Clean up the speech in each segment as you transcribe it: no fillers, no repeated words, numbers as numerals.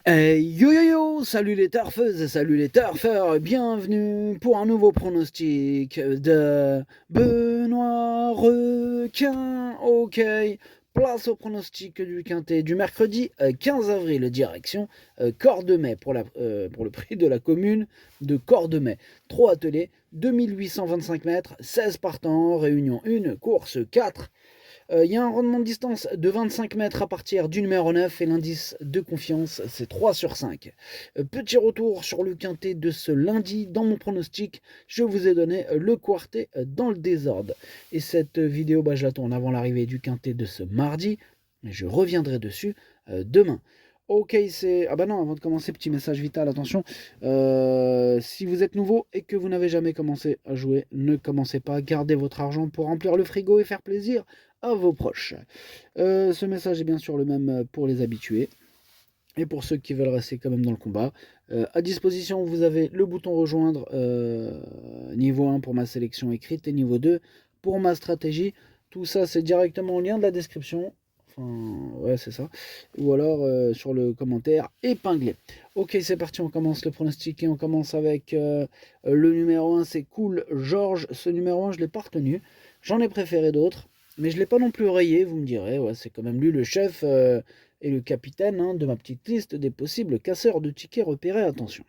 Hey, yo yo yo, salut les turfeuses et salut les turfeurs, bienvenue pour un nouveau pronostic de Benoît Requin. Ok, place au pronostic du quintet du mercredi 15 avril, direction Cordemais pour le prix de la commune de Cordemais. 3 attelés, 2825 mètres, 16 partants, réunion 1, course 4. Il y a un rendement de distance de 25 mètres à partir du numéro 9 et l'indice de confiance, c'est 3 sur 5. Petit retour sur le quintet de ce lundi. Dans mon pronostic, je vous ai donné le quartet dans le désordre. Et cette vidéo, je la tourne avant l'arrivée du quintet de ce mardi. Je reviendrai dessus demain. Ok, c'est... Ah bah non, avant de commencer, petit message vital, attention. Si vous êtes nouveau et que vous n'avez jamais commencé à jouer, ne commencez pas. Gardez votre argent pour remplir le frigo et faire plaisir à vos proches. Ce message est bien sûr le même pour les habitués. Et pour ceux qui veulent rester quand même dans le combat, à disposition, vous avez le bouton rejoindre niveau 1 pour ma sélection écrite et niveau 2 pour ma stratégie. Tout ça, c'est directement en lien de la description. Enfin, ouais, c'est ça. Ou alors sur le commentaire épinglé. Ok, c'est parti, on commence le pronostic et on commence avec le numéro 1, c'est Cool Georges. Ce numéro 1, je ne l'ai pas retenu. J'en ai préféré d'autres, mais je ne l'ai pas non plus rayé, vous me direz. Ouais, c'est quand même lui le chef et le capitaine de ma petite liste des possibles casseurs de tickets repérés. Attention.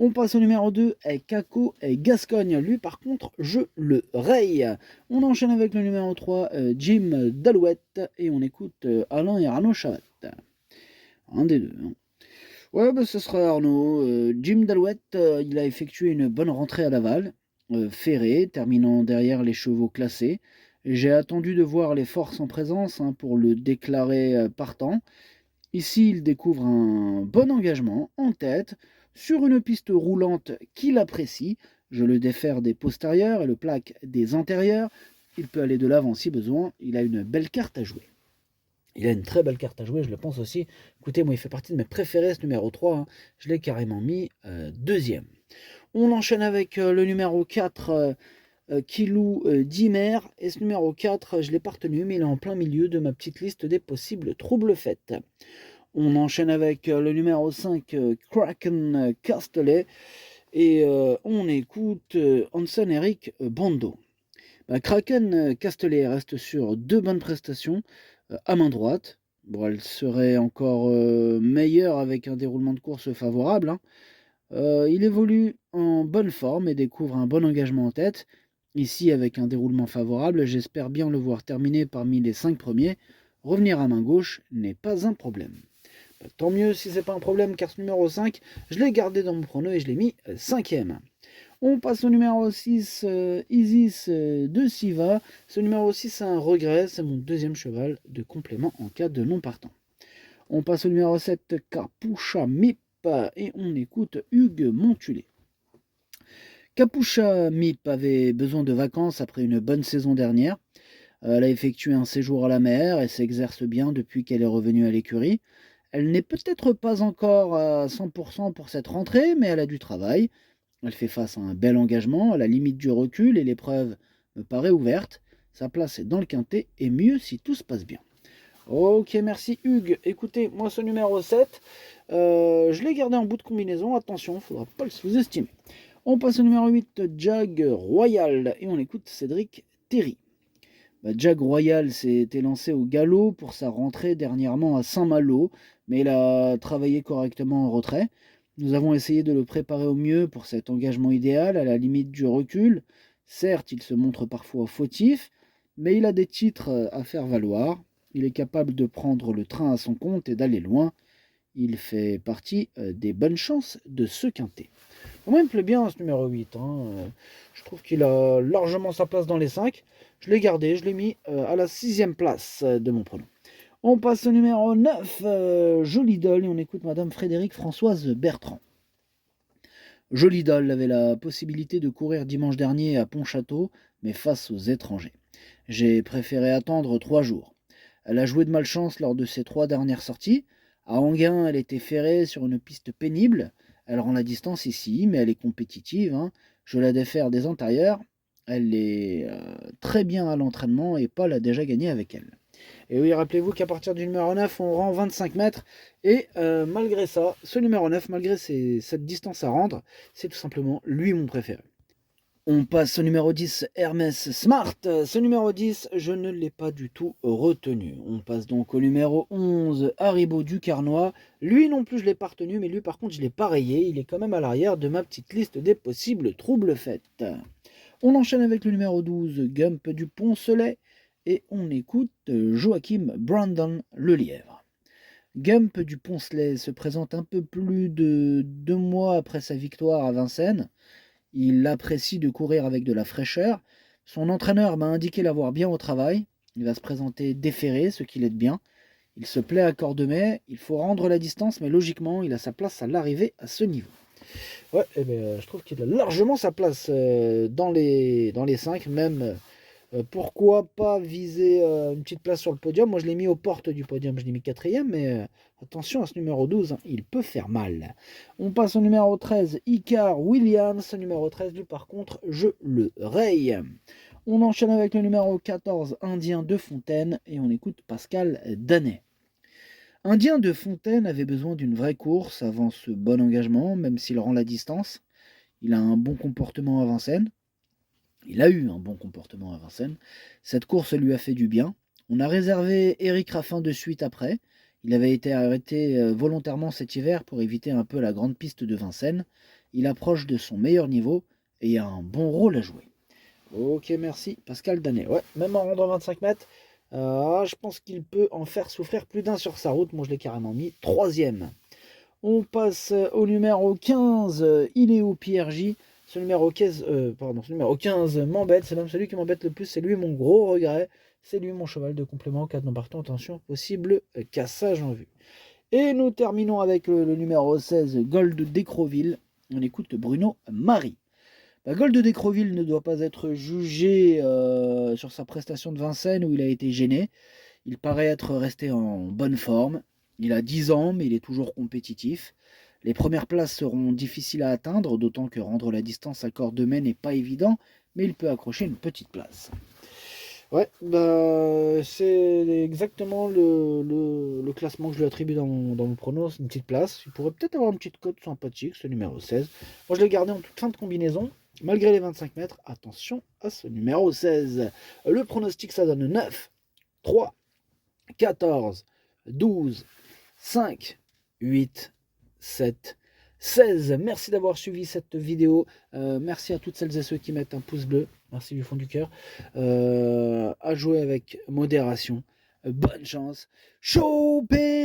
On passe au numéro 2, Caco et Gascogne. Lui, par contre, je le raye. On enchaîne avec le numéro 3, Jim Dalouette. Et on écoute Alain et Arnaud Chavat. Un des deux. Hein. Ouais, ce sera Arnaud. Jim Dalouette, il a effectué une bonne rentrée à Laval. Ferré, terminant derrière les chevaux classés. J'ai attendu de voir les forces en présence pour le déclarer partant. Ici, il découvre un bon engagement en tête, sur une piste roulante qu'il apprécie. Je le défère des postérieurs et le plaque des antérieurs. Il peut aller de l'avant si besoin. Il a une belle carte à jouer. Il a une très belle carte à jouer, je le pense aussi. Écoutez, moi, il fait partie de mes préférés, ce numéro 3. Hein. Je l'ai carrément mis deuxième. On enchaîne avec le numéro 4, Kilou Dimer. Et ce numéro 4, je ne l'ai pas retenu, mais il est en plein milieu de ma petite liste des possibles troubles faits. On enchaîne avec le numéro 5, Kraken Castellet. Et on écoute Hansen Eric Bondo. Kraken Castellet reste sur deux bonnes prestations à main droite. Bon, elle serait encore meilleure avec un déroulement de course favorable. Hein. Il évolue en bonne forme et découvre un bon engagement en tête. Ici, avec un déroulement favorable, j'espère bien le voir terminer parmi les 5 premiers. Revenir à main gauche n'est pas un problème. Tant mieux si c'est pas un problème, car ce numéro 5, je l'ai gardé dans mon prono et je l'ai mis 5e. On passe au numéro 6, Isis de Siva. Ce numéro 6, c'est un regret, c'est mon deuxième cheval de complément en cas de non partant. On passe au numéro 7, Capucha Mip, et on écoute Hugues Montulé. Capucha Mip avait besoin de vacances après une bonne saison dernière. Elle a effectué un séjour à la mer et s'exerce bien depuis qu'elle est revenue à l'écurie. Elle n'est peut-être pas encore à 100% pour cette rentrée, mais elle a du travail. Elle fait face à un bel engagement, à la limite du recul, et l'épreuve me paraît ouverte. Sa place est dans le quintet, et mieux si tout se passe bien. Ok, merci Hugues. Écoutez, moi ce numéro 7, je l'ai gardé en bout de combinaison. Attention, il ne faudra pas le sous-estimer. On passe au numéro 8, Jag Royal, et on écoute Cédric Terry. Jag Royal s'est lancé au galop pour sa rentrée dernièrement à Saint-Malo, mais il a travaillé correctement en retrait. Nous avons essayé de le préparer au mieux pour cet engagement idéal, à la limite du recul. Certes, il se montre parfois fautif, mais il a des titres à faire valoir. Il est capable de prendre le train à son compte et d'aller loin. Il fait partie des bonnes chances de ce quintet. Moi, il me plaît bien ce numéro 8. Je trouve qu'il a largement sa place dans les 5. Je l'ai gardé, je l'ai mis à la 6e place de mon pronom. On passe au numéro 9, Jolie Doll, et on écoute Madame Frédérique Françoise Bertrand. Jolie Doll avait la possibilité de courir dimanche dernier à Pontchâteau, mais face aux étrangers. J'ai préféré attendre 3 jours. Elle a joué de malchance lors de ses 3 dernières sorties. À Enghien, elle était ferrée sur une piste pénible. Elle rend la distance ici, mais elle est compétitive. Hein. Je la défère des antérieurs. Elle est très bien à l'entraînement et Paul a déjà gagné avec elle. Et oui, rappelez-vous qu'à partir du numéro 9, on rend 25 mètres. Et malgré ça, ce numéro 9, malgré cette distance à rendre, c'est tout simplement lui mon préféré. On passe au numéro 10, Hermès Smart. Ce numéro 10, je ne l'ai pas du tout retenu. On passe donc au numéro 11, Haribo du Carnois. Lui non plus, je ne l'ai pas retenu, mais lui par contre, je l'ai pas rayé. Il est quand même à l'arrière de ma petite liste des possibles troubles faites. On enchaîne avec le numéro 12, Gump du Poncelet. Et on écoute Joachim Brandon le Lièvre. Gump du Poncelet se présente un peu plus de 2 mois après sa victoire à Vincennes. Il apprécie de courir avec de la fraîcheur. Son entraîneur m'a indiqué l'avoir bien au travail. Il va se présenter déféré, ce qui l'aide bien. Il se plaît à Cordemais. Il faut rendre la distance, mais logiquement, il a sa place à l'arrivée à ce niveau. Ouais, je trouve qu'il a largement sa place dans les 5, même. Pourquoi pas viser une petite place sur le podium? Moi, je l'ai mis aux portes du podium, je l'ai mis 4ème, mais attention à ce numéro 12, hein, il peut faire mal. On passe au numéro 13, Icar Williams. Numéro 13, lui, par contre, je le raye. On enchaîne avec le numéro 14, Indien de Fontaine, et on écoute Pascal Danet. Indien de Fontaine avait besoin d'une vraie course avant ce bon engagement, même s'il rend la distance. Il a un bon comportement à Vincennes. Il a eu un bon comportement à Vincennes. Cette course lui a fait du bien. On a réservé Eric Raffin de suite après. Il avait été arrêté volontairement cet hiver pour éviter un peu la grande piste de Vincennes. Il approche de son meilleur niveau et a un bon rôle à jouer. Ok, merci. Pascal Danet. Ouais, même en rendant 25 mètres, je pense qu'il peut en faire souffrir plus d'un sur sa route. Moi, je l'ai carrément mis 3ème. On passe au numéro 15, Iléo PRJ. Ce numéro 15, m'embête, c'est même celui qui m'embête le plus, c'est lui mon gros regret, c'est lui mon cheval de complément, 4 non partants, attention, possible cassage en vue. Et nous terminons avec le numéro 16, Gold d'Écroville. On écoute Bruno Marie. Gold d'Écroville ne doit pas être jugé sur sa prestation de Vincennes où il a été gêné. Il paraît être resté en bonne forme. Il a 10 ans, mais il est toujours compétitif. Les premières places seront difficiles à atteindre, d'autant que rendre la distance à Cordemais n'est pas évident, mais il peut accrocher une petite place. Ouais, c'est exactement le classement que je lui attribue dans mon prono, c'est une petite place. Il pourrait peut-être avoir une petite cote sympathique, ce numéro 16. Moi, je l'ai gardé en toute fin de combinaison, malgré les 25 mètres. Attention à ce numéro 16. Le pronostic, ça donne 9, 3, 14, 12, 5, 8, 7, 16. Merci d'avoir suivi cette vidéo. Merci à toutes celles et ceux qui mettent un pouce bleu. Merci du fond du cœur. À jouer avec modération. Bonne chance. Chopé!